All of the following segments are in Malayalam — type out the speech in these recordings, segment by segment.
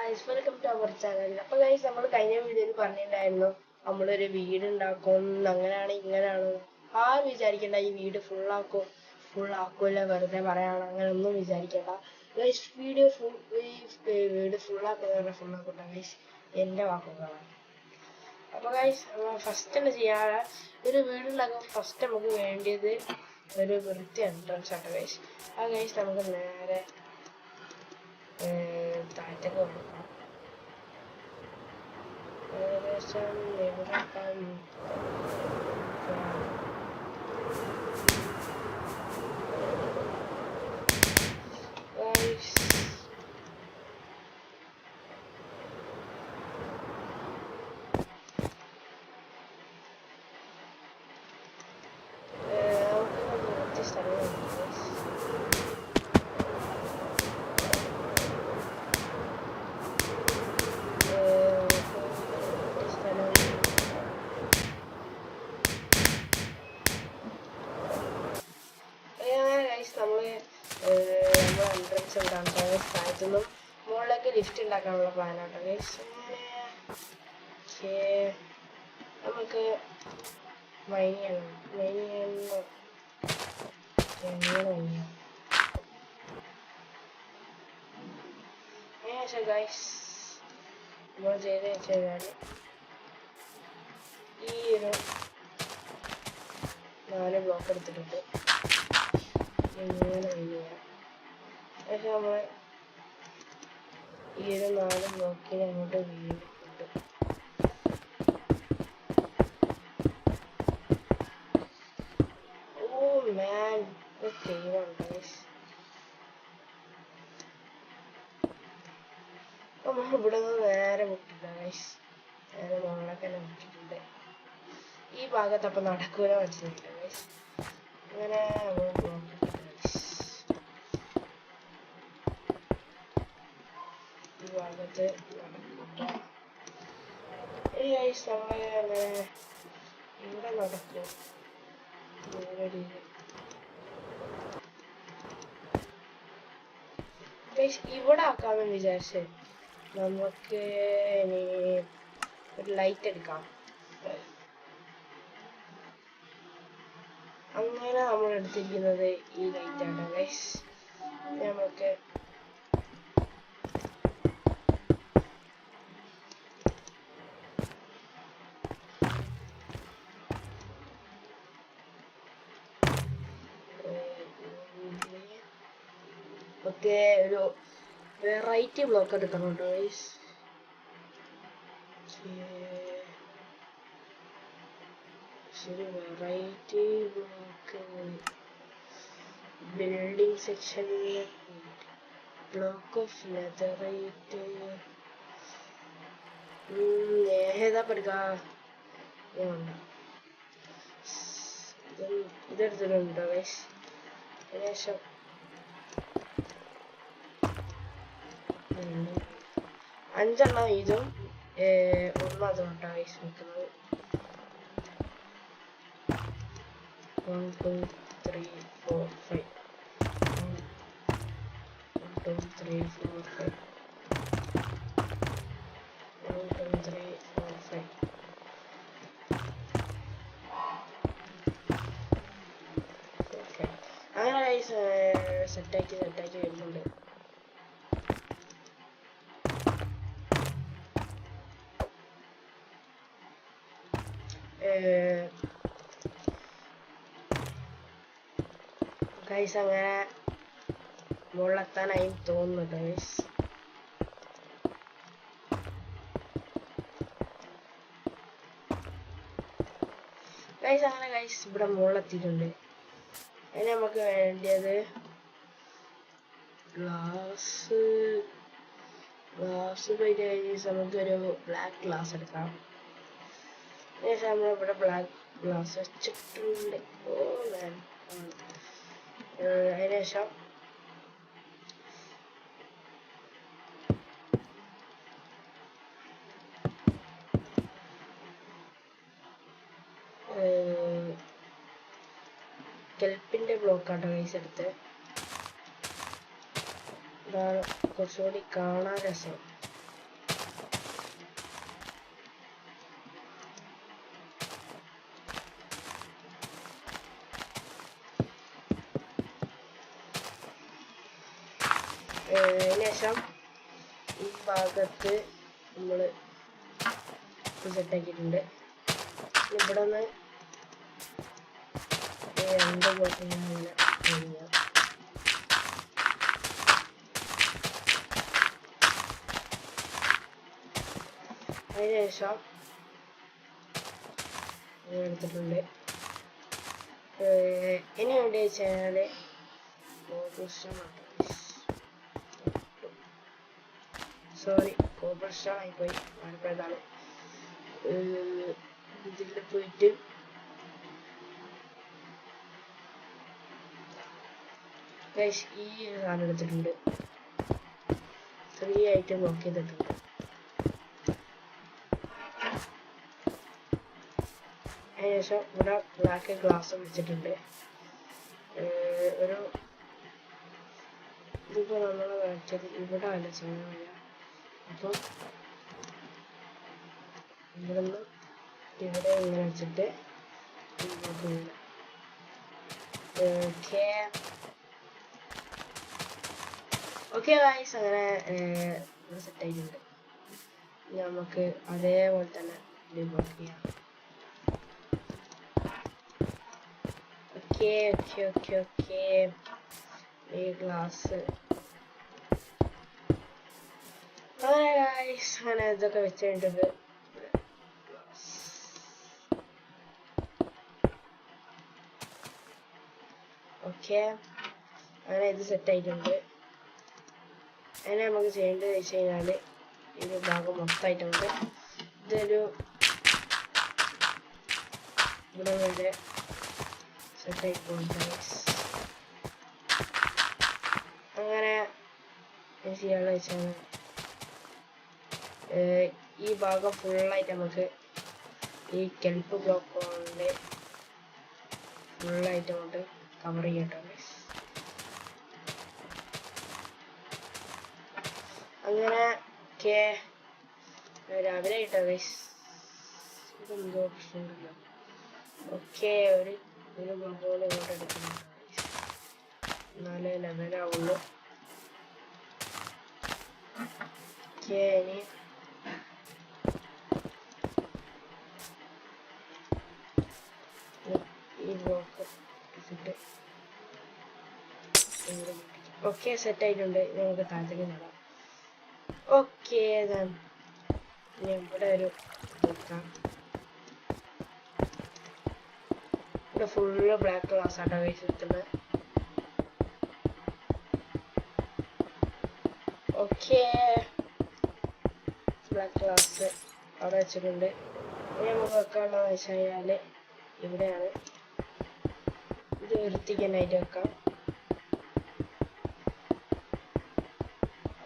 guys, welcome to our channel. അപ്പോൾ guys, നമ്മൾ കഴിഞ്ഞ വീഡിയോയിൽ പറഞ്ഞിട്ടുണ്ടായിരുന്നു നമ്മളൊരു വീട് ഉണ്ടാക്കും, അങ്ങനെയാണ് ഇങ്ങനെയാണ്. ആരും വിചാരിക്കണ്ട ഈ വീട് ഫുൾ ആക്കൂല, വെറുതെ പറയാണ്, അങ്ങനെ ഒന്നും വിചാരിക്കണ്ട ഗൈസ്. വീട് ഫുൾ ആക്കണ്ട ഗൈസ്, എൻ്റെ വാക്കുകളാണ്. അപ്പോൾ ഗൈസ്, ഫസ്റ്റ് തന്നെ ചെയ്യാറ് ഒരു വീടുണ്ടാക്കും. ഫസ്റ്റ് നമുക്ക് വേണ്ടിയത് ഒരു വൃത്തി എൻട്രൻസ് ആണ് ഗൈസ്. ആ ഗൈസ് നമുക്ക് നേരെ താഴത്തേക്ക് കൊടുക്കാം. ഏകദേശം എൻട്രൻസ് ഉണ്ടാക്കാം. താഴത്തുനിന്നും മുകളിലേക്ക് ലിഫ്റ്റ് ഉണ്ടാക്കാനുള്ള പ്ലാനാട്ടോ ഗൈസ്. നമുക്ക് ഗൈസ് നമ്മൾ ചെയ്ത് വെച്ചാൽ ഈ ഒരു 4 ബ്ലോക്ക് എടുത്തിട്ടുണ്ട്. ഇങ്ങനെ പക്ഷെ നമ്മൾ ഈ ഒരു 4 ബ്ലോക്കിന് അങ്ങോട്ട് വീണിട്ടുണ്ട്. ഓ മാൻ, ചെയ്യുന്നുണ്ട് ഗൈസ്. നമ്മൾ ഇവിടെ നിന്ന് നേരെ വിട്ടിട്ടുണ്ട് ഗൈസ്, നേരെ മുകളിലൊക്കെ തന്നെ വിട്ടിട്ടുണ്ട്. ഈ ഭാഗത്തപ്പം നടക്കൂല മനസ്സിലായില്ല ഗൈസ്. അങ്ങനെ നമ്മൾ ബ്ലോക്ക് ഈ ഭാഗത്ത് നടക്കില്ല. ഈ ഗൈസ് നമ്മൾ അങ്ങനെ ഇവിടെ നടക്കും. ഇവിടെ ആക്കാമെന്ന് വിചാരിച്ച് നമുക്ക് ഇനി ഒരു ലൈറ്റ് എടുക്കാം. അങ്ങനെ നമ്മൾ എടുത്തിരിക്കുന്നത് ഈ ലൈറ്റാണ് ഗൈസ്. നമുക്ക് ഒരു വെറൈറ്റി ബ്ലോക്ക് എടുക്കണം ഗൈസ്. ശരി, വെറൈറ്റി ബ്ലോക്ക് ബിൽഡിംഗ് സെക്ഷനിൽ ബ്ലോക്ക് ഓഫ് ലെതറൈറ്റ് ഏതാ പഠിക്കാ. ഇതെടുത്തിട്ടുണ്ടോ ഗൈസ്? ഏകദേശം 5 എണ്ണം ഇതും 1 അതുകൊണ്ടാണ് ഗൈസ് നിൽക്കുന്നത്. 1 2 3 4 5 1 2 3 4 5 1 2 3 4 5. ഓക്കെ, അങ്ങനെ ഗൈസ് സെറ്റാക്കി വരുന്നുണ്ട്. ഗൈസ് അങ്ങനെ മുകളിലെത്താനായി തോന്നുന്നുണ്ട് ഗൈസ്. അങ്ങനെ ഗൈസ് ഇവിടെ മുകളിലെത്തിയിട്ടുണ്ട്. അതിന് നമുക്ക് വേണ്ടിയത് ഗ്ലാസ് പോയിട്ട് കഴിഞ്ഞ നമുക്കൊരു ബ്ലാക്ക് ഗ്ലാസ് എടുക്കാം. നമ്മളിവിടെ ബ്ലാക്ക് ഗ്ലാസ് വെച്ചിട്ടുണ്ട്. അതിനുശേഷം കെൽപ്പിന്റെ ബ്ലോക്കാട്ടോ ഗൈസ് എടുത്ത്. ഇതാണ് കുറച്ചുകൂടി കാണാൻ രസം. അതിനുശേഷം ഈ ഭാഗത്ത് നമ്മൾ സെറ്റാക്കിയിട്ടുണ്ട്. ഇവിടെ നിന്ന് രണ്ട് ബ്ലോക്ക് ഇങ്ങനെ ചെയ്യാം. അതിനുശേഷം എടുത്തിട്ടുണ്ട്. ഇനി എവിടെ വെച്ചാൽ സോറി കോബ്രസ്റ്റോൺ ആയിപ്പോയി. ഞാനിപ്പോഴാണ് ഇതിൽ പോയിട്ട് ഈ സാധനം എടുത്തിട്ടുണ്ട്. 3 ഐറ്റം നോക്കി ചെയ്തിട്ടുണ്ട്. അതിനുശേഷം ഇവിടെ ബ്ലാക്ക് ഗ്ലാസ് വെച്ചിട്ടുണ്ട്. ഒരു ഇതിപ്പോൾ നമ്മൾ വെച്ചത് ഇവിടെ അല്ല ചെയ്യാൻ. അപ്പം ഇവിടെ നിന്ന് ഇവിടെ ഇങ്ങനെ വെച്ചിട്ട് ഓക്കെ ഗൈസ്, അങ്ങനെ സെറ്റ് ആയിട്ടുണ്ട്. നമുക്ക് അതേപോലെ തന്നെ ഡിബഗ് ചെയ്യാം. ഓക്കെ ഈ ഗ്ലാസ് അങ്ങനെ ഗൈസ്, അങ്ങനെ ഇതൊക്കെ വെച്ചിട്ടുണ്ട്. ഓക്കെ, അങ്ങനെ ഇത് സെറ്റ് ആയിട്ടുണ്ട്. അങ്ങനെ നമുക്ക് ചെയ്യേണ്ടത് വെച്ച് കഴിഞ്ഞാൽ ഇത് ഭാഗം മൊത്തമായിട്ടുണ്ട്. ഇതൊരു ഇവിടെ വരെ സെറ്റായി പോകുന്നുണ്ട്. അങ്ങനെ ചെയ്യാനുള്ള വെച്ചാൽ ഈ ഭാഗം ഫുള്ളായിട്ട് നമുക്ക് ഈ കെൽപ്പ് ബ്ലോക്ക് കൊണ്ട് ഫുള്ളായിട്ട് കൊണ്ട് കവർ ചെയ്യട്ടോ. അങ്ങനെ രാവിലെ ആയിട്ടോ ഗൈസ്. ഇതെന്തോ പ്രശ്നമുണ്ടല്ലോ. ഓക്കെ, ഒരു ബ്ലോക്കോട് ഇങ്ങോട്ട് എടുക്കുന്നുണ്ട്. 4 ലെവലാവുള്ളൂ. ഓക്കെ, ഇനി ഈ ബ്ലോക്ക് ഇട്ടിട്ട് ഓക്കെ സെറ്റ് ആയിട്ടുണ്ട്. നമുക്ക് താഴത്തേക്ക് നടാം. ഓക്കെ, ഇനി ഇവിടെ ഒരു നോക്കാം. ഇവിടെ ഫുള്ള് ബ്ലാക്ക് ഗ്ലാസ് ആട്ടോ വെച്ചിട്ടുള്ളത്. ഓക്കെ, ബ്ലാക്ക് ഗ്ലാസ് അവിടെ വെച്ചിട്ടുണ്ട്. ഇനി നമുക്ക് വെക്കാനുള്ളതെന്ന് വെച്ച് കഴിഞ്ഞാൽ ഇവിടെയാണ്. ഇത് വൃത്തിക്കാനായിട്ട് വെക്കാം.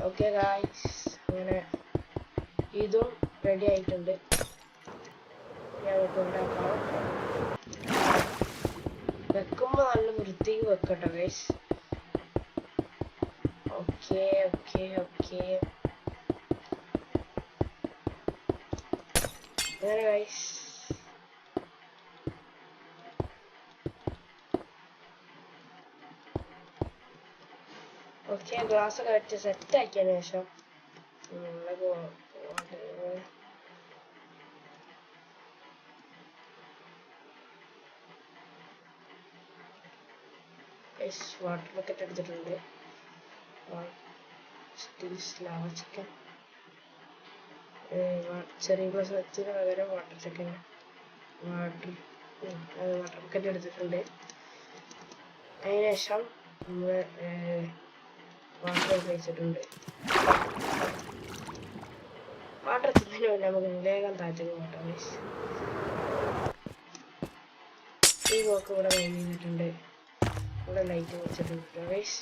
ഓക്കെ ഗായ്സ്, അങ്ങനെ ഇതും റെഡി ആയിട്ടുണ്ട്. ഞങ്ങൾക്ക് ഉണ്ടാക്കാം. വെക്കുമ്പോൾ നല്ല വൃത്തിക്ക് വെക്കട്ടോ ഗൈസ്. ഓക്കെ അങ്ങനെ ഗൈസ് ഓക്കെ, ഗ്ലാസ് ഒക്കെ വെച്ച് സെറ്റ് ആക്കിയതിന് ശേഷം വാട്ടർ ബക്കറ്റ് എടുത്തിട്ടുണ്ട്. ലാവ ചിക്കൻ ചെറിയ ഗ്ലാസ് വെച്ചതിന് പകരം വാട്ടർ ബക്കറ്റ് എടുത്തിട്ടുണ്ട്. അതിനുശേഷം നമ്മൾ വാട്ടർ ഉപയോഗിച്ചിട്ടുണ്ട്. വാട്ടർ എത്തുന്നതിന് മുന്നേ നമുക്ക് വേഗം താഴത്തേക്ക് പോകാം. ഈ ബ്ലോക്ക് ഇവിടെ കഴിഞ്ഞ് ചെയ്തിട്ടുണ്ട്. ഇവിടെ ലൈറ്റ് വെച്ചിട്ടുണ്ട് ഗൈസ്.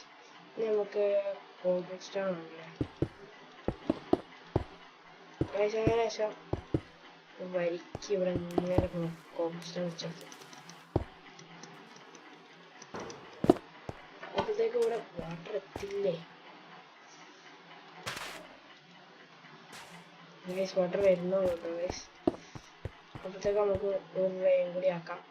ഇനി നമുക്ക് കോബ്ലസ്റ്റോൺ ഉണ്ടല്ലേ ഗൈസ്. അതിന് ശേഷം വരിക്ക് ഇവിടെ ഇങ്ങനെ കോബ്ലസ്റ്റോൺ വെച്ചെടുത്തു. അപ്പോഴത്തേക്ക് ഇവിടെ വാട്ടർ എത്തില്ലേ ഗൈസ്? വാട്ടർ വരുന്നുള്ളൂ കേട്ടോ ഗൈസ്. അപ്പോഴത്തേക്ക് നമുക്ക് ഒരു റേയും കൂടി ആക്കാം.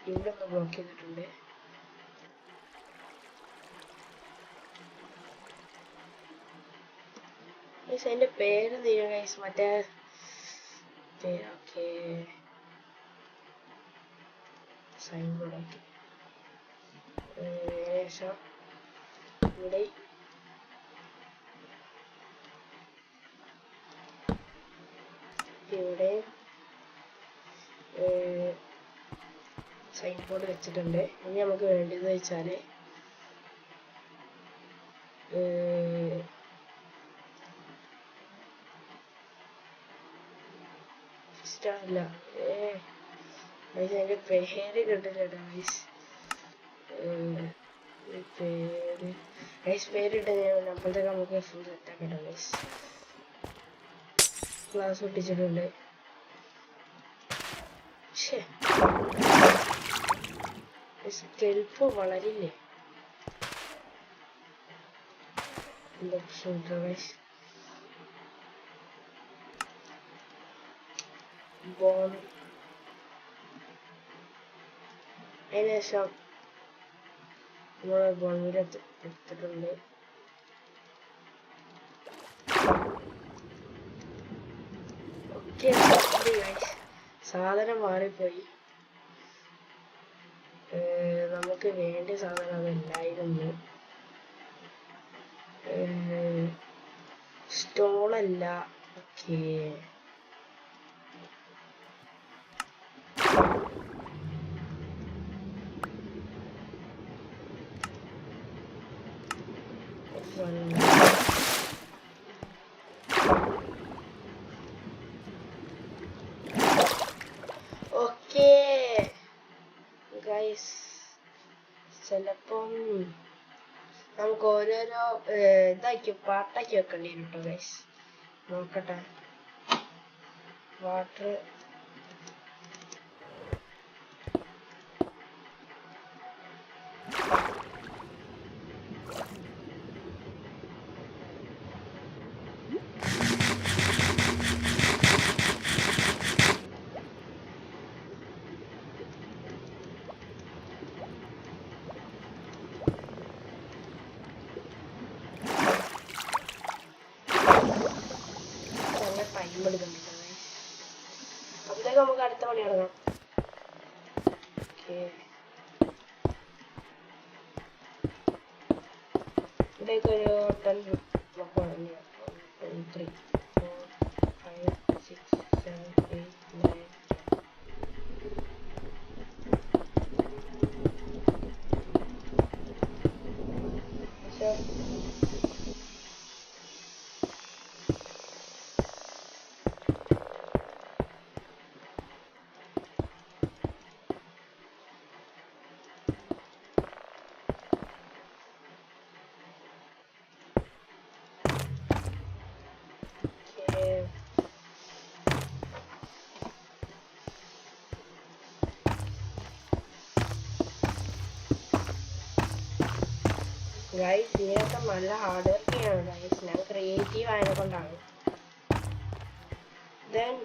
ഇവിടെ ഒന്ന് ബ്ലോക്ക് ചെയ്തിട്ടുണ്ട്. അതിന്റെ പേര് തീരും ഗൈസ്, മറ്റേ പേര്. ഓക്കെ, സൈൻ ബോർഡ് ആക്കി. ശേഷം ഇവിടെ സൈൻ ബോർഡ് വെച്ചിട്ടുണ്ട്. ഇനി നമുക്ക് വേണ്ടത് വെച്ചാല് ഇഷ്ടമല്ല അതിന്റെ പേര് കിട്ടില്ല ഗൈസ്. പേരിട്ട് ഞാൻ അപ്പോഴത്തേക്ക് നമുക്ക് ഫുൾ സെറ്റ് ആക്കട്ടെ ഗൈസ്. ക്ലാസ് ഒട്ടിച്ചിട്ടുണ്ട്. കെൽപ്പ് വളരില്ലേ ബോൺ. അതിനുശേഷം നമ്മള് ബോൺവിൽ എടുത്തിട്ടുണ്ട്. ഓക്കെ, സാധനം മാറിപ്പോയി. നമുക്ക് വേണ്ട സാധനം അതല്ലായിരുന്നു. സ്റ്റോളല്ല. ഓക്കെ, ഓക്കെ ഗൈസ്, ചിലപ്പം നമുക്ക് ഓരോരോ ഇതാക്കി പാട്ടാക്കി വെക്കേണ്ടി വരും കേട്ടോ ഗൈസ്. നോക്കട്ടെ. വാട്ടർ ടൈം എടുക്കുന്നുണ്ട്. അപ്പോഴത്തേക്ക് നമുക്ക് അടുത്ത പണി തുടങ്ങാം. ഓക്കെ, ഇവിടേക്ക് ഒരു 10 ബ്ലോക്ക് തുടങ്ങി. 1 2 3 4 5 6 7 8 9. ഗൈസ്, ഇതിനൊക്കെ നല്ല ഹാർഡ് വർക്ക് ചെയ്യണം ഗൈസ്. ഞാൻ ക്രിയേറ്റീവ് ആയതിനെ കൊണ്ടാണ്. ദെൻ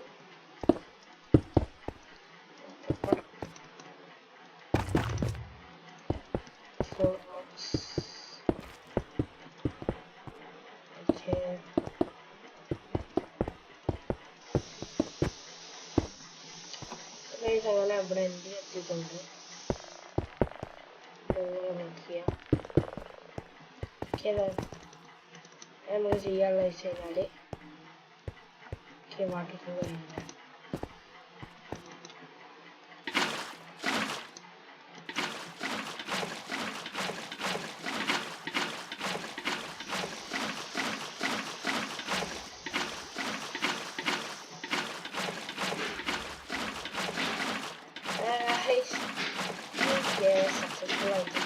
അങ്ങനെ അവിടെ എന്ത് എത്തിയിട്ടുണ്ട്. നോക്കിയാ നമ്മൾ ചെയ്യാനുള്ള വെച്ച് കഴിഞ്ഞാല് വാട്ടർഫോൾ ചെയ്യുന്നത്. സക്സസ്ഫുൾ ആയിട്ട്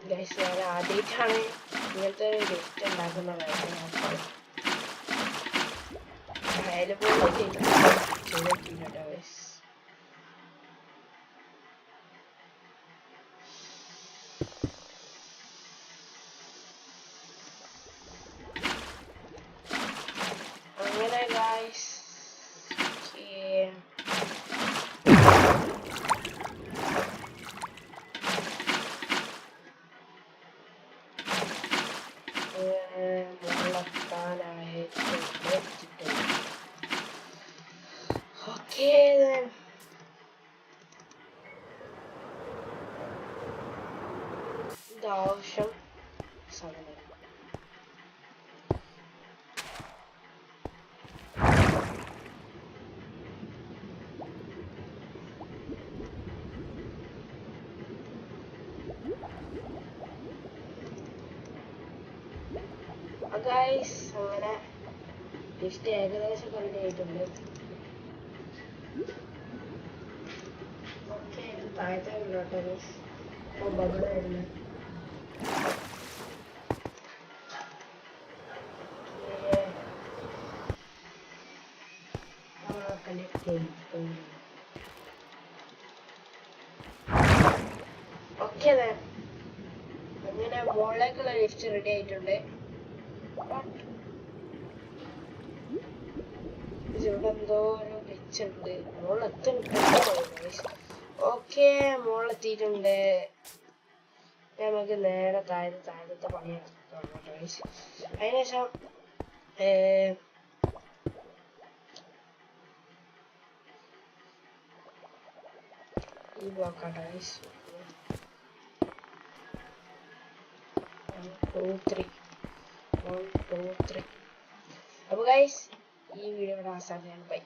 ഗൈസ്, ഞാൻ ആദ്യമായിട്ടാണ് ഇങ്ങനത്തെ ഒരു ലിഫ്റ്റ് ഉണ്ടാക്കുന്നത്. അതുപോലെ ചെയ്തിട്ടില്ല ഗൈസ്. അങ്ങനെ ഗൈസ് ഇതാവശ്യം സമയം. ഗൈസ് അങ്ങനെ ലിസ്റ്റ് ഏകദേശം റെഡി ആയിട്ടുണ്ട്. ഓക്കെ, ഇത് താഴത്തെ ഉള്ളോട്ടെ ഗൈസ്. ഇപ്പോൾ ബബിളായിരുന്നു. ഓക്കെ, അങ്ങനെ മുകളിലേക്കുള്ള ലിസ്റ്റ് റെഡി ആയിട്ടുണ്ട്. ഇവിടെ എന്തോ ഒരു ഗ്ലിച്ച് ഉണ്ട്. ഓക്കെ, മുകളിലെത്തിയിട്ടുണ്ട്. നമുക്ക് നേരെ താഴത്തെ പണിയാണ്. അതിനുശേഷം ഈ ബ്ലോക്കാട്ടോ ഗൈസ്. 1 2 3 1 2 3. അപ്പോൾ ഗൈസ് ഈ വീഡിയോ ഇവിടെ അവസാനിക്കുകയാണ്. ബൈ.